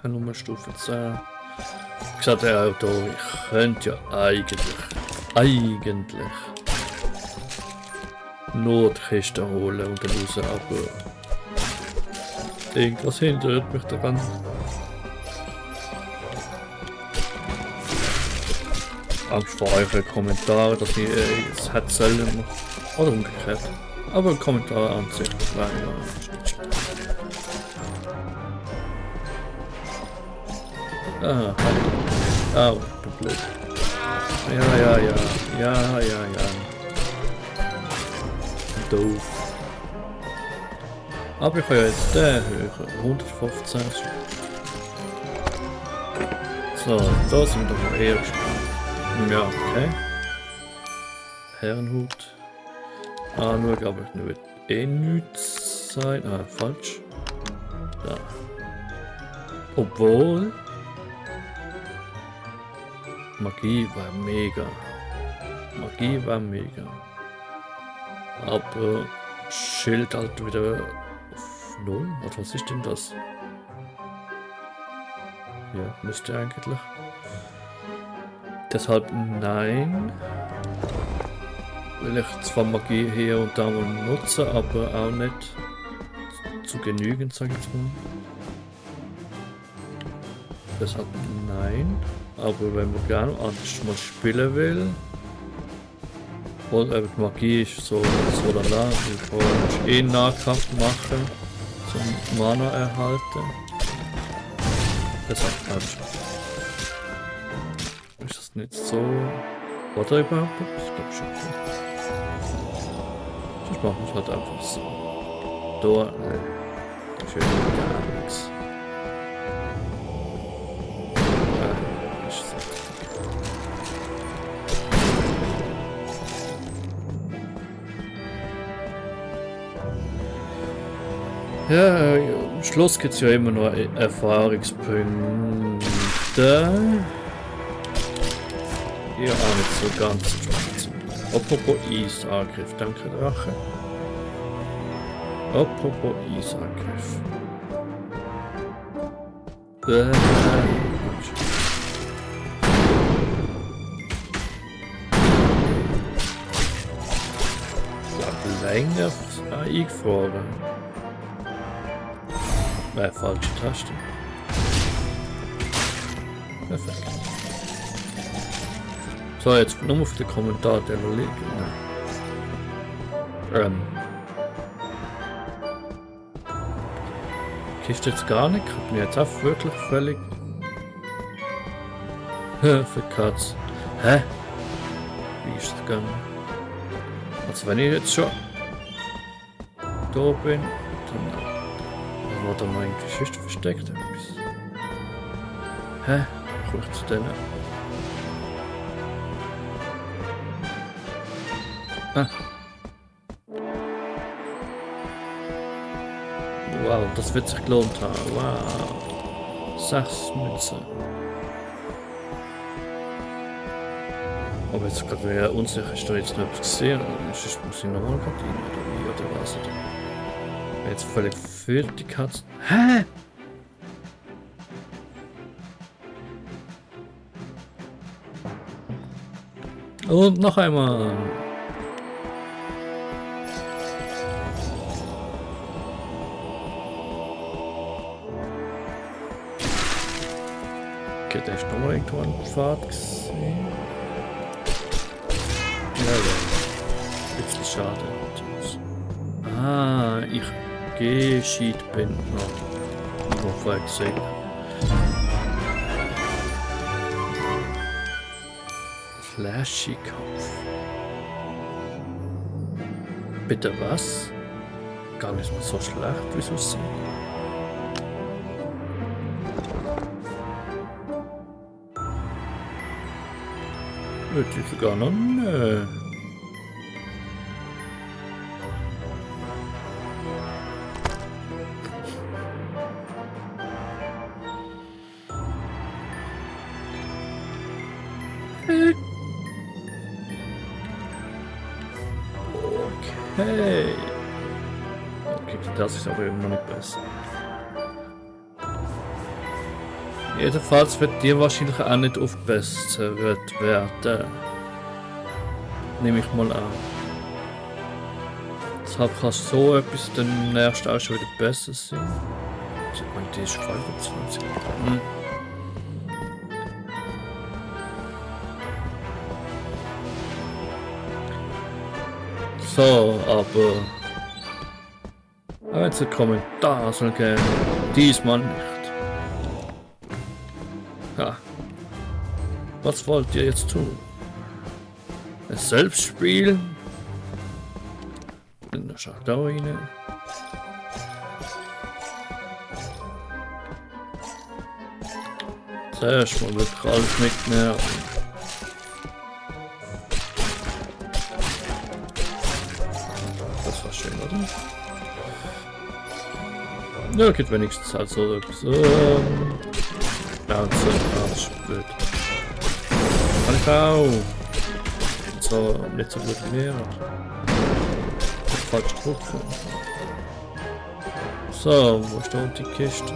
machen, nur Stufe 10. Gesagt, ja, da, ich könnte ja eigentlich nur die Kiste holen und dann raus, aber irgendwas hindert mich daran. Angst vor euren Kommentaren, dass ich es hätte sollen oder umgekehrt. Aber Kommentare an sich wäre ja nicht schlecht. Ah, oh, du blöd. Ja. Doof. Aber ich kann ja jetzt den höher. 115. So, da sind wir doch mal eher gespannt. Ja, okay. Herrenhut. Anschauen, aber ich will nichts sein. Ah, falsch. Da. Obwohl. Magie war mega. Aber Schild halt wieder auf 0. Oder was ist denn das? Ja, müsste eigentlich. Deshalb nein. Will ich zwar Magie hier und da mal nutzen, aber auch nicht zu genügend, sag ich jetzt mal. Deshalb nein. Aber wenn man gerne anders mal spielen will, und eben die Magie ist so lala, du kannst Nahkampf machen, zum Mana erhalten. Deshalb falsch. Ist das nicht so? Oder überhaupt? Ich glaube schon. Sonst machen wir es halt einfach so. Da, schön gar nichts. Ja, am Schluss gibt es ja immer noch Erfahrungspunkte. Ja, auch nicht so ganz spannend. Apropos Eisangriff, danke Drache. Apropos Eisangriff. Ich glaube, länger eingefroren. Falsche Taste. Perfekt. So, jetzt nur auf den Kommentar der liegen. Kiste jetzt gar nicht. Ich bin jetzt auch wirklich völlig. Für Katz. Hä? Wie ist das gegangen? Also wenn ich jetzt schon da bin, dann. War da noch irgendwie Geschichte versteckt? Hä? Guck ich zu denen. Ah. Wow, das wird sich gelohnt haben. Wow. 6 Münzen. Aber jetzt gerade wieder unsicher, ist da jetzt noch etwas gesehen? Sonst muss ich nochmal rein, oder wie, oder was? Jetzt völlig für die Katze. Hä? Und noch einmal. Okay, da ist noch mal irgendwo ein Pfad gesehen. Ja. Bisschen schade. Ah, ich geschieht bin noch. Nur vorher gesehen. Flashy-Kopf. Bitte was? Gar nicht mal so schlecht, wie es aussieht. Wird sie sogar noch ne. Okay. Okay, das ist aber eben noch nicht besser. Jedenfalls wird dir wahrscheinlich auch nicht aufgebessert werden. Nehme ich mal an. Deshalb kann so etwas dann nächst auch schon wieder besser sein. Ich meine, die ist 25. Hm. So, aber wenn es einen Kommentar soll geben, diesmal nicht. Ja. Was wollt ihr jetzt tun? Es selbst spielen? In der Schacht da rein. Zuerst mal wirklich alles mitnehmen. Das war schön, oder? Ja, geht wenigstens halt so etwas. Ja, das ist blöd. Kann ich auch. So, nicht so gut wie mir. Falsch drücken. So, wo steht die Kiste?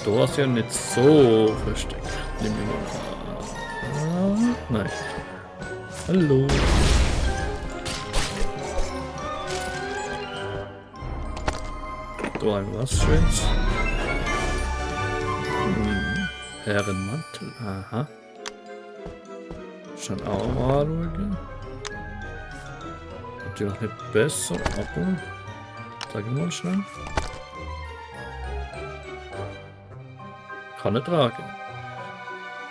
Da ist ja nicht so versteckt. Nehmen wir mal. Nein. Hallo. Da ein was Schönes. Herrenmantel. Aha. Schon auch mal anschauen. Natürlich nicht besser, aber sag ich mal schnell. Kann er tragen.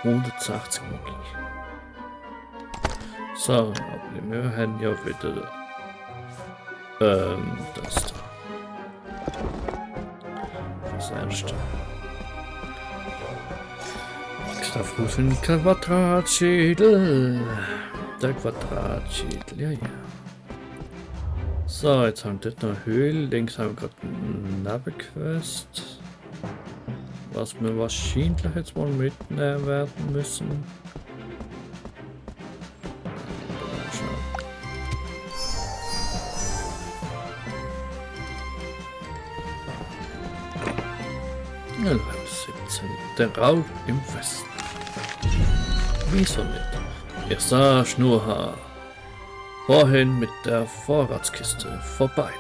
180 Magie. So, aber wir haben ja wieder das da. Das erste. Extra Fuß in Quadratschädel. Der Quadratschädel, ja, ja. So, jetzt haben wir dort noch eine Höhle. Links haben wir gerade eine Nebenquest. Was wir wahrscheinlich jetzt mal mitnehmen werden müssen. Ja, 17. Der Raub im Westen. Wieso nicht? Ich sah Schnurrhaar vorhin mit der Vorratskiste vorbeilaufen.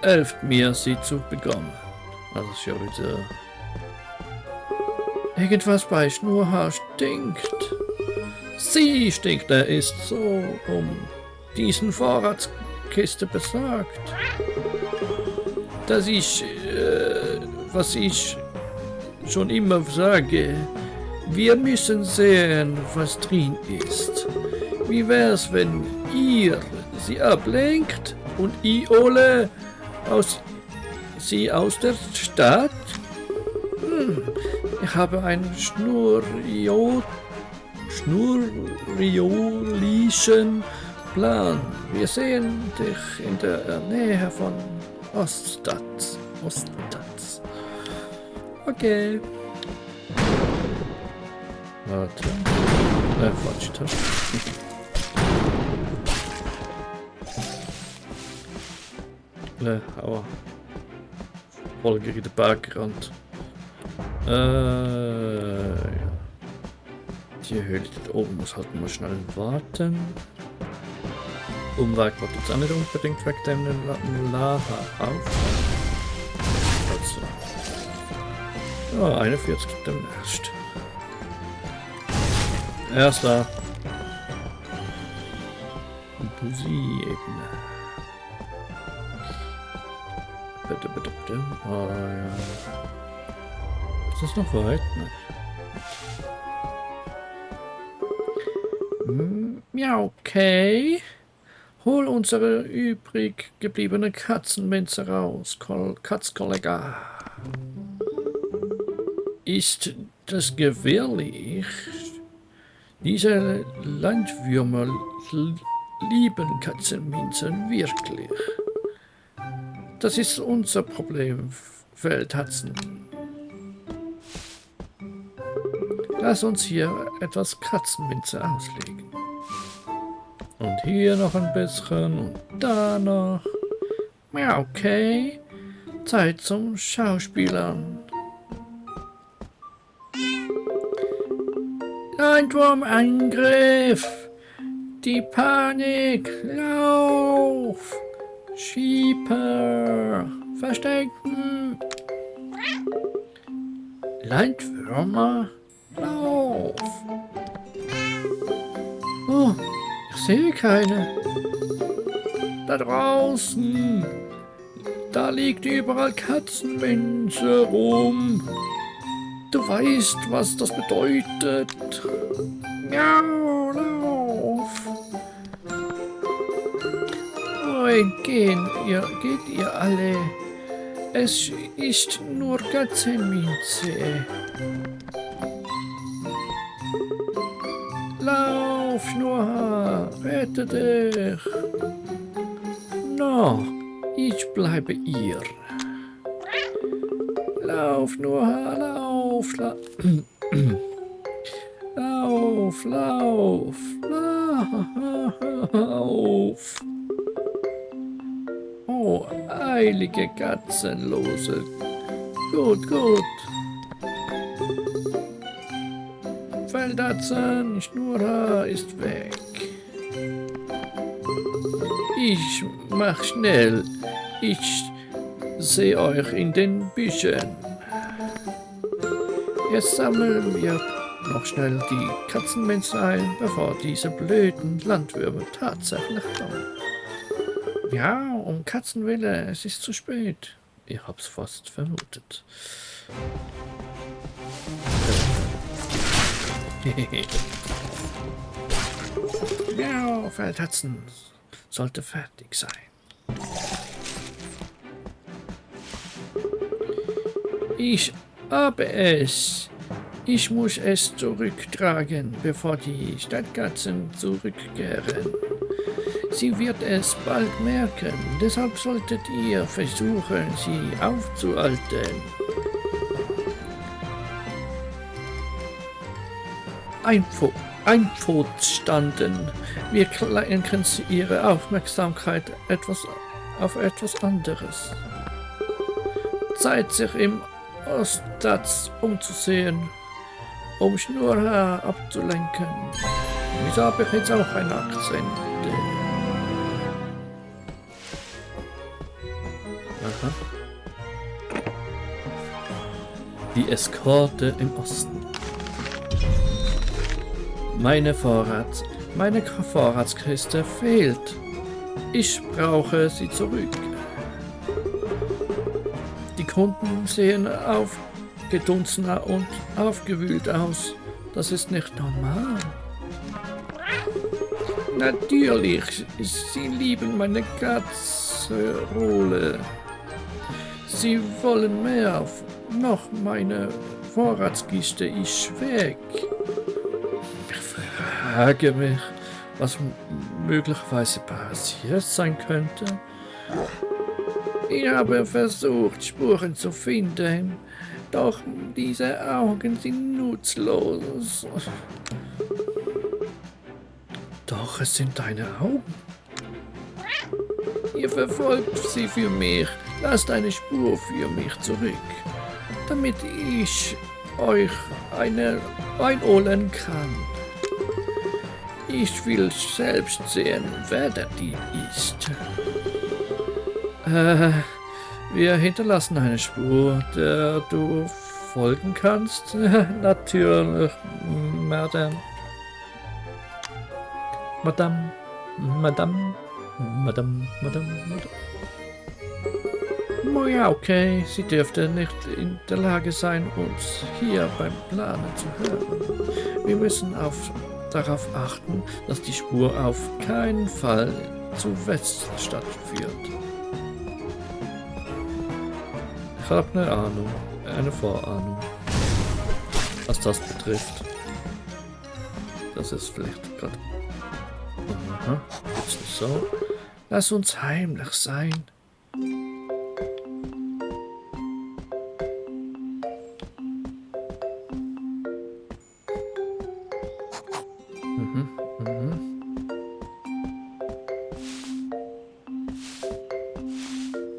Helft mir, sie zu bekommen. Das ist ja wieder... Irgendwas bei Schnurrhaar stinkt. Sie stinkt, er ist so um diesen Vorratskiste besorgt. Dass ich, was ich schon immer sage, wir müssen sehen, was drin ist. Wie wär's, wenn ihr sie ablenkt und ich hole sie aus der Stadt? Ich habe einen schnurriolischen Plan. Wir sehen dich in der Nähe von Oststadt. Okay. Warte. Falsche Tasche. Aua. Voll gegen den Berg gerannt. Ja. Die Höhle dort oben muss halt mal schnell warten. Umweg wird jetzt auch nicht unbedingt weg, dem Lava auf. Also. Ja, 41 demnächst. Erster. Musik-Ebene. Bitte, bitte, bitte. Oh, ja. Ist das noch weit? Nein. Ja, okay. Hol unsere übrig gebliebene Katzenminze raus, Katzkollega. Ist das gefährlich? Diese Landwürmer lieben Katzenminzen wirklich. Das ist unser Problem, Feldhatzen. Lass uns hier etwas Katzenminze auslegen. Und hier noch ein bisschen und da noch. Ja, okay. Zeit zum Schauspielern. Leuchtturmangriff! Die Panik! Lauf! Schieper! Verstecken! Landwürmer! Lauf! Oh, ich sehe keine. Da draußen! Da liegt überall Katzenminze rum. Du weißt, was das bedeutet. Miau, lauf! Wohin geht ihr alle? Es ist nur Katzenminze. Lauf, Schnurrhaar, rette dich. No, ich bleibe ihr. Lauf, Schnurrhaar, lauf, lauf, lauf, lauf. Oh, eilige Katzenlose. Gut, gut. Feldatzen, Schnurrhaar ist weg. Ich mach schnell. Ich sehe euch in den Büschen. Jetzt sammeln wir noch schnell die Katzenminze ein, bevor diese blöden Landwürmer tatsächlich kommen. Ja, um Katzenwille, es ist zu spät. Ich hab's fast vermutet. Ja, Feldhatzen sollte fertig sein. Ich habe es. Ich muss es zurücktragen, bevor die Stadtkatzen zurückkehren. Sie wird es bald merken, deshalb solltet ihr versuchen, sie aufzuhalten. Einverstanden. Wir lenken ihre Aufmerksamkeit auf etwas anderes. Zeit, sich im Ostplatz umzusehen, um Schnurrhaar abzulenken. Wieso habe ich jetzt auch einen Akzent? Aha. Die Eskorte im Osten. Meine Vorratskiste fehlt. Ich brauche sie zurück. Die Kunden sehen aufgedunsener und aufgewühlt aus. Das ist nicht normal. Natürlich, sie lieben meine Katzenrolle. Sie wollen mehr. Noch meine Vorratskiste ist weg. Ich frage mich, was möglicherweise passiert sein könnte. Ich habe versucht, Spuren zu finden, doch diese Augen sind nutzlos. Doch es sind deine Augen. Ihr verfolgt sie für mich. Lasst eine Spur für mich zurück, damit ich euch einholen kann. Ich will selbst sehen, wer der Dieb ist. Wir hinterlassen eine Spur, der du folgen kannst. Natürlich, Madame. Madame. Oh ja, okay, sie dürfte nicht in der Lage sein, uns hier beim Planen zu hören. Wir müssen darauf achten, dass die Spur auf keinen Fall zu Weststadt führt. Ich habe eine Ahnung, eine Vorahnung, was das betrifft. Das ist vielleicht gerade... Aha, jetzt so. Lass uns heimlich sein.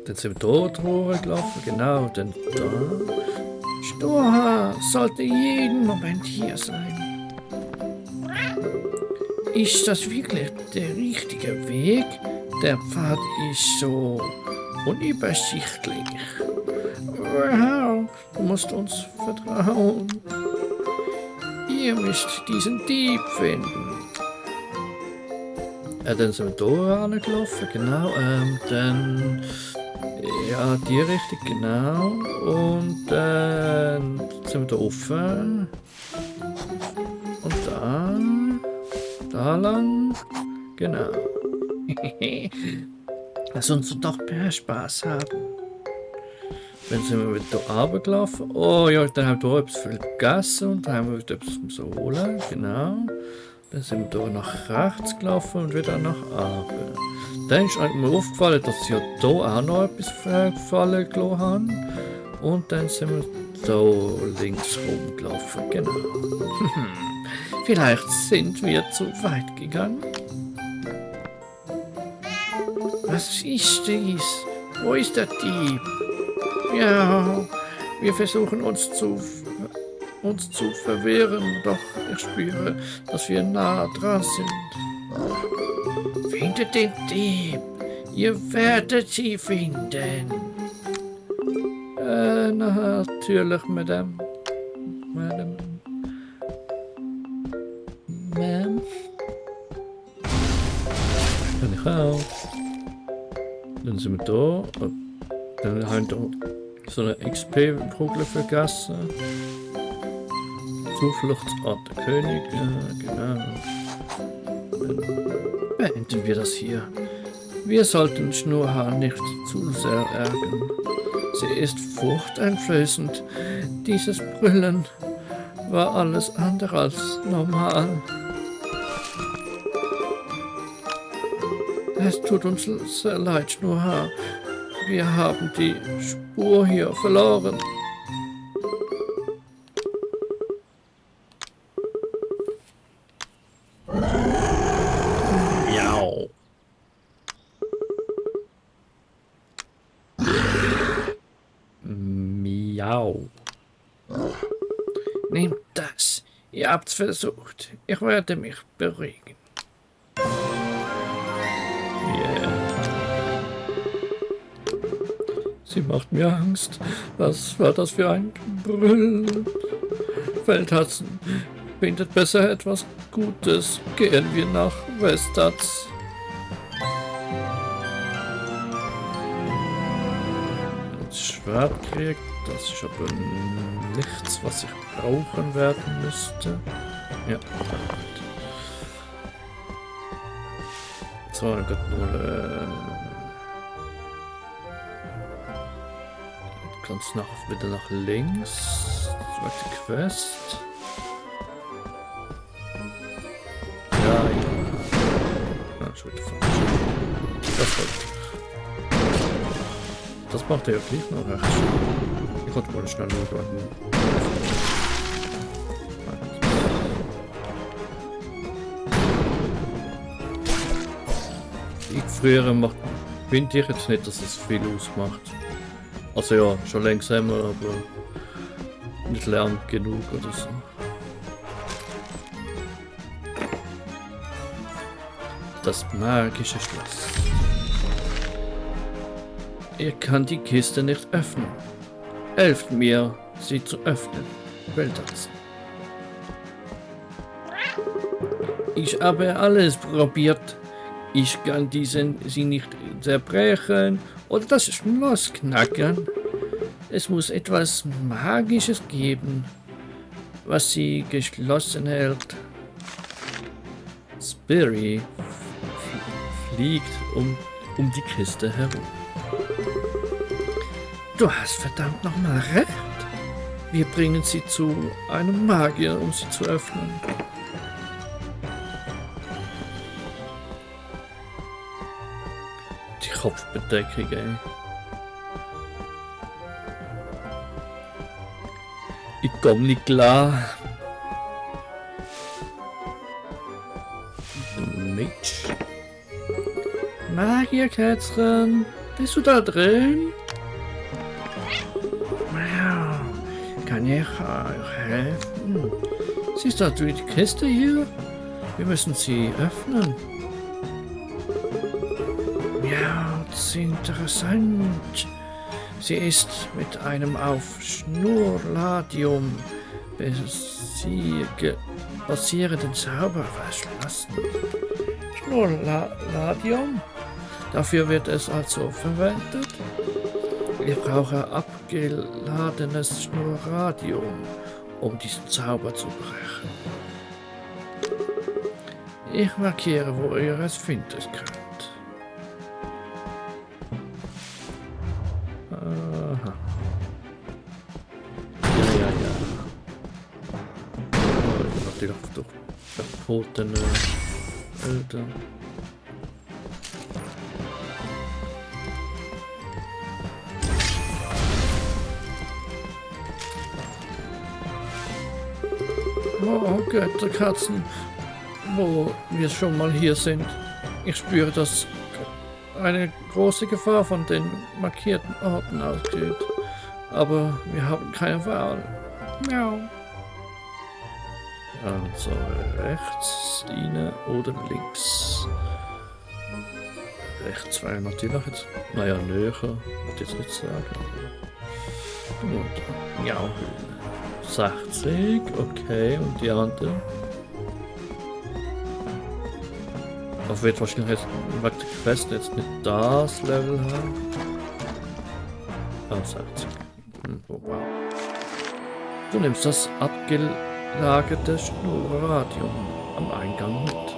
Dann sind wir da drüber gelaufen, genau, dann da. Sturha sollte jeden Moment hier sein. Ist das wirklich der richtige Weg? Der Pfad ist so unübersichtlich. Wow, du musst uns vertrauen. Ihr müsst diesen Dieb finden. Dann sind wir da angelaufen, genau. Dann, ja, die Richtung, genau. Und dann sind wir da offen. Und da lang. Genau. Lass uns doch mehr Spaß haben. Dann sind wir wieder hier runtergelaufen. Oh ja, dann haben wir hier etwas viel gegessen und dann haben wir wieder etwas zu holen. Genau. Dann sind wir hier nach rechts gelaufen und wieder nach oben. Dann ist mir aufgefallen, dass sie ja hier auch noch etwas gefallen gelassen haben. Und dann sind wir hier links rumgelaufen. Genau. Vielleicht sind wir zu weit gegangen. Was ist dies? Wo ist der Dieb? Ja, wir versuchen uns zu verwehren, doch ich spüre, dass wir nah dran sind. Findet den Dieb. Ihr werdet sie finden. Natürlich, Madame. Ma'am. Kann ich auch. Dann sind wir da. Dann haben wir so eine XP-Kugel vergessen. Zufluchtsort der Könige, genau. Dann beenden wir das hier. Wir sollten Schnurrhaar nicht zu sehr ärgern. Sie ist furchteinflößend. Dieses Brüllen war alles andere als normal. Es tut uns sehr leid, Schnurrhaar. Wir haben die Spur hier verloren. Miau. Miau. Nehmt das. Ihr habt's versucht. Ich werde mich beruhigen. Sie macht mir Angst. Was war das für ein Gebrüll? Feldhatzen, findet besser etwas Gutes. Gehen wir nach Westatz. Ein Schwert kriegt, das ist aber nichts, was ich brauchen werden müsste. Ja. So, dann geht nur ganz wieder nach links. Zweite Quest. Ja. Ah, schon wieder falsch. Das wollte ich. Das macht er ja gleich noch recht schön. Ich konnte mal schnell schauen. Ich früher finde ich jetzt nicht, dass es viel ausmacht. Also ja, schon längst einmal, aber nicht lang genug oder so. Das magische Schloss. Ihr kann die Kiste nicht öffnen. Helft mir, sie zu öffnen. Feldhatzen. Ich habe alles probiert. Ich kann sie nicht zerbrechen oder das Schloss knacken. Es muss etwas Magisches geben, was sie geschlossen hält. Spiri fliegt um die Kiste herum. Du hast verdammt nochmal recht. Wir bringen sie zu einem Magier, um sie zu öffnen. Die Kopfbedeckung, ey. Ich komm nicht klar. Mitch. Magierkätzchen. Bist du da drin? Wow. Kann ich euch helfen? Siehst du die Kiste hier? Wir müssen sie öffnen. Ja, das ist interessant. Sie ist mit einem auf Schnurradium basierenden Zauber verschlossen. Schnurradium? Dafür wird es also verwendet. Ich brauche abgeladenes Schnurradium, um diesen Zauber zu brechen. Ich markiere, wo ihr es finden könnt. Aha. Ja. Oh, natürlich durch verbotene Eltern. Oh, Götterkatzen, wo wir schon mal hier sind. Ich spüre, dass eine große Gefahr von den markierten Orten ausgeht. Aber wir haben keine Wahl. Miau. Also rechts, rein oder links. Rechts wäre natürlich jetzt, naja, näher, würde ich jetzt nicht sagen. Und, ja. 60, okay, und die andere? Das wird wahrscheinlich jetzt wegen der Quest jetzt nicht das Level haben. Ah, 60. Oh, wow. Du nimmst das abgelagerte Schnurradium am Eingang mit.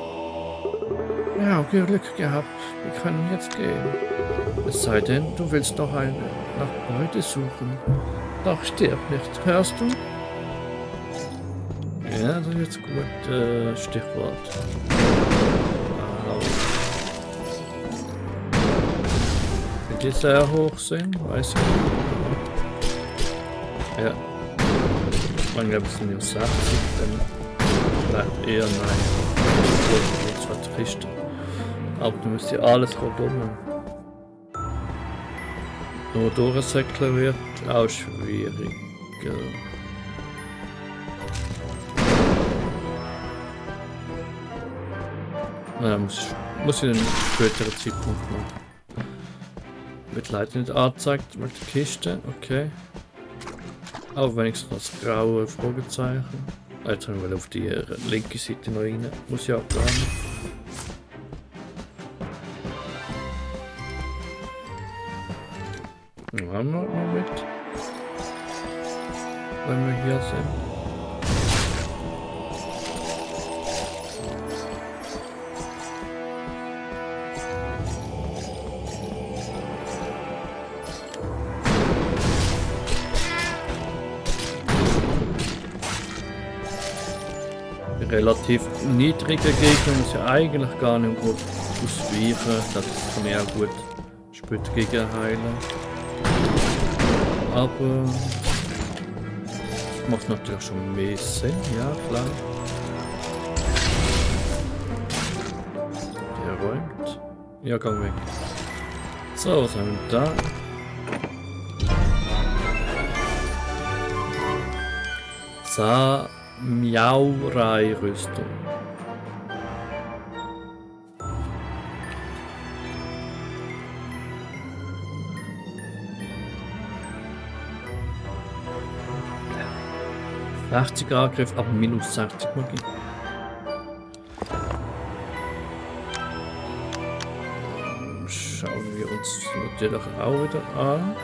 Ja, Glück gehabt. Wir können jetzt gehen. Es sei denn, du willst noch eine nach Beute suchen. Doch stirb nicht, hörst du? Ja, das ist jetzt gut. Stichwort. Wow. Wenn die sehr hoch sind, weiß ich nicht. Ja. Man glaube, es sind nur 60, dann bleibt eher nein. Das ist zwar trist. Aber du musst ja alles rundum. Nur durchsäckeln wird auch schwieriger. Naja, muss ich einen späteren Zeitpunkt machen. Wird leider nicht angezeigt mit der Kiste, okay. Aber wenigstens das graue Fragezeichen. Jetzt haben wir auf die linke Seite noch rein. Muss ja abgehen. Haben wir noch mit. Wenn wir hier sind. Relativ niedrige Gegner muss ja eigentlich gar nicht gut ausweichen. Das kann ich auch gut später gegen heilen. Aber das macht natürlich schon mehr Sinn, ja klar. Der räumt. Ja, komm weg. So, was haben wir da? Miaurai-Rüstung. Ja. 80 Angriff, aber minus 60 Magie. Schauen wir uns natürlich auch wieder an.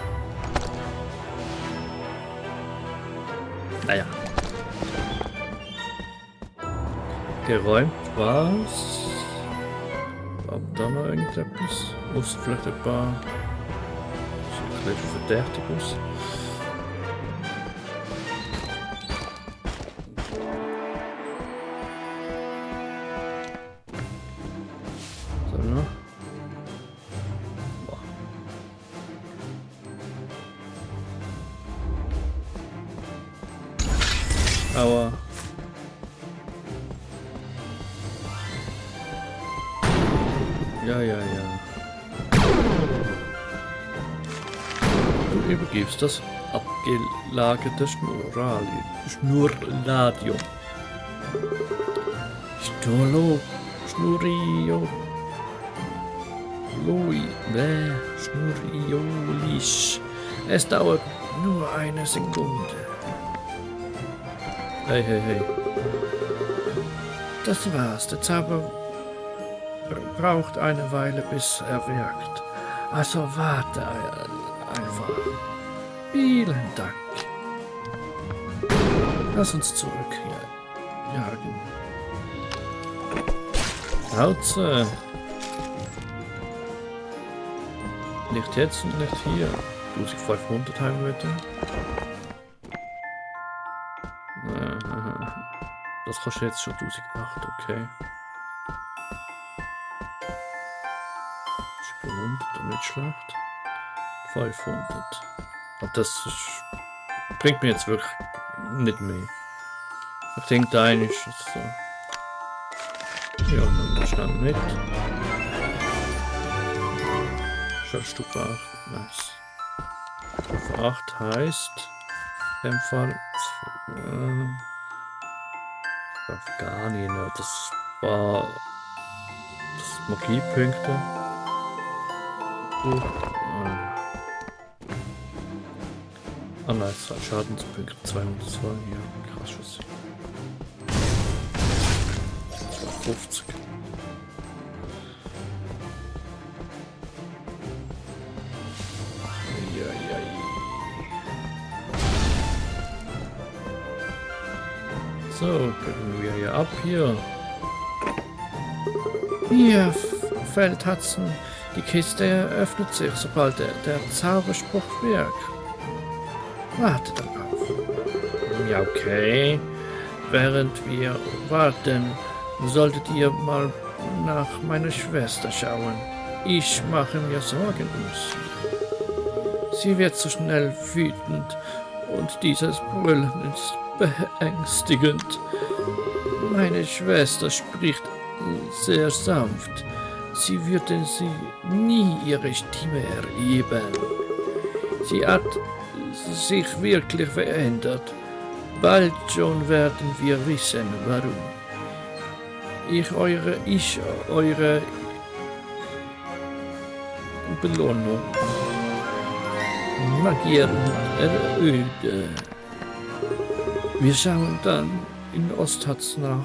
Naja. Geräumt war's. Ob da noch irgendetwas? Muss vielleicht ein paar. Sieht ein bisschen verdächtig aus. So, noch. Boah. Aua. Ja. übergibst das abgelagerte Schnurradium. Schnurriolis. Es dauert nur eine Sekunde. Hey, hey, hey. Das war's. Der Zauber braucht eine Weile, bis er wirkt. Also warte einfach. Vielen Dank. Lass uns zurück hier jagen. Schnauze. Nicht jetzt und nicht hier. 1500 haben wir bitte. Das kostet jetzt schon 1008, okay. Ist 100, nicht schlecht. 500. Und das bringt mir jetzt wirklich nicht mehr. Ich denke, der eine ist so. Ja, dann schnell mit. Schon Stufe 8, nice. Stufe 8 heißt, in dem Fall, gar nicht, ne? Das war das Magiepunkte. Ah nein, es hat Schadenspunkte 202, ja, krass was. 50. So, können wir hier ab hier. Hier, Feldhatzen. Die Kiste öffnet sich, sobald der Zauberspruch wirkt. Warte darauf. Ja, okay. Während wir warten, solltet ihr mal nach meiner Schwester schauen. Ich mache mir Sorgen um sie. Sie wird so schnell wütend und dieses Brüllen ist beängstigend. Meine Schwester spricht sehr sanft. Sie würde sie nie ihre Stimme erheben. Sie hat sich wirklich verändert. Bald schon werden wir wissen, warum. Eure Belohnung. Magier eröde. Wir schauen dann in Osthaz nach